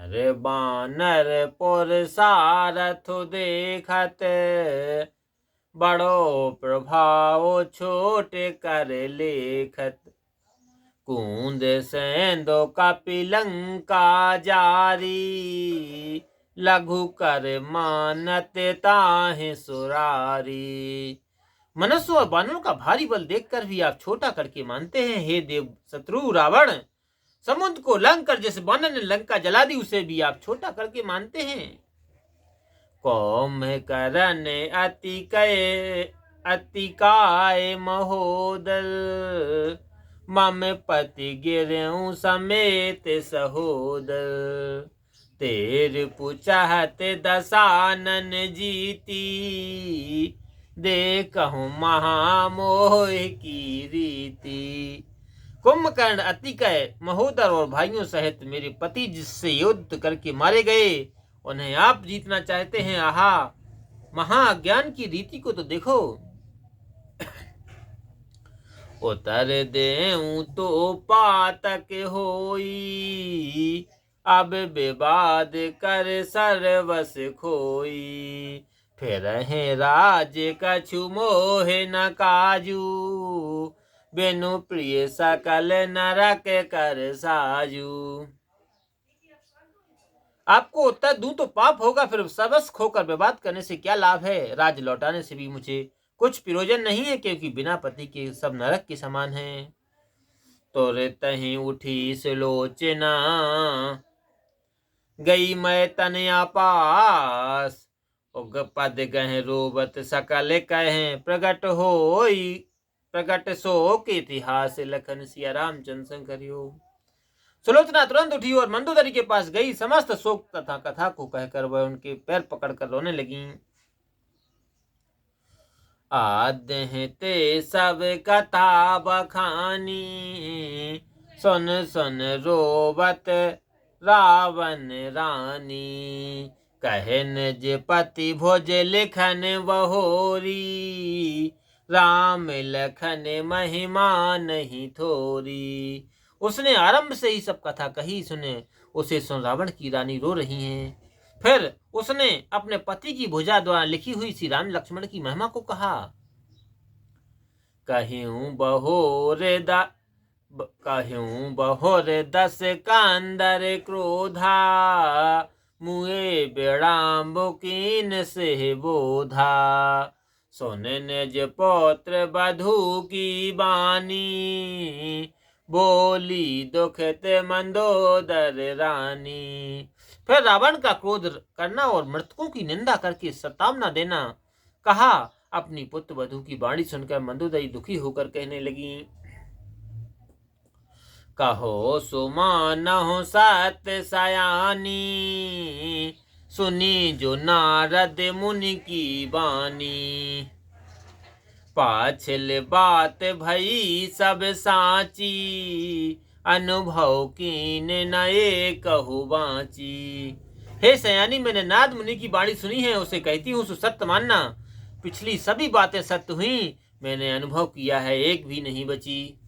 अरे बानर पुर सारथ देखत, बड़ो प्रभाव छोट कर लेखत। कूंद सेंदो कपि लंका जारी, लघु कर मानत ताहि सुरारी। मनुष्य और बानरों का भारी बल देखकर भी आप छोटा करके मानते हैं। हे देव शत्रु रावण, समुद्र को लंघकर जिस बानर ने लंका जला दी उसे भी आप छोटा करके मानते हैं। कौम करन अति काय महोदल, मम पति गिरऊं समेत सहोदर। तेर पुछहत दसानन जीती, देखहूं महामोह की रीति। कुंभकर्ण अतिकय महोदर और भाइयों सहित मेरे पति जिससे युद्ध करके मारे गए, उन्हें आप जीतना चाहते हैं। आहा, महाज्ञान की रीति को तो देखो। उतर देऊं तो पातक होई, अब विवाद कर सर्वस खोई। फिर है राज कछु मोह न काजू, बिनु प्रिय सकल नरक कर साजू। आपको उत्तर दूं तो पाप होगा, फिर सर्वस्व खोकर विवाद करने से क्या लाभ है। राज लौटाने से भी मुझे कुछ प्रयोजन नहीं है, क्योंकि बिना पति के सब नरक के समान हैं। तो तहीं उठी सुलोचना, गई मैं तनया पास। पद गह रोबत सकल कहें, प्रगट सो के इतिहास। लखन सिया रामचंद्र शंकर। सुलोचना तुरंत उठी और मंदोदरी के पास गई। समस्त शोक तथा कथा को कहकर वह उनके पैर पकड़कर रोने लगी। आद्य सब कथा बखानी, सुन सुन रोबत रावण रानी। कहे निज पति भुज लिखन बहोरी, राम लखन महिमा नहीं थोरी। उसने आरंभ से ही सब कथा कही सुने। उसे सुन रावण की रानी रो रही हैं। फिर उसने अपने पति की भुजा द्वारा लिखी हुई श्री राम लक्ष्मण की महिमा को कहा। कहूं बहोर दस कांदर क्रोधा, मुए बेड़ाम्बो कीन से बोधा। सुन निज पौत्र बधू की बानी, बोली दुखित मंदोदर रानी। फिर रावण का क्रोध करना और मृतकों की निंदा करके सतावना देना कहा। अपनी पुत्र वधू की वाणी सुनकर मंदोदरी दुखी होकर कहने लगी। कहो सुमानहु सत्य सयानी, सुनी जो नारद मुनि की बानी। पाछल बात भई सब साची, अनुभव कीन नए कहु बाची। हे सयानी, मैंने नारद मुनि की बाणी सुनी है, उसे कहती हूँ सो सत्य मानना। पिछली सभी बातें सत्य हुई, मैंने अनुभव किया है, एक भी नहीं बची।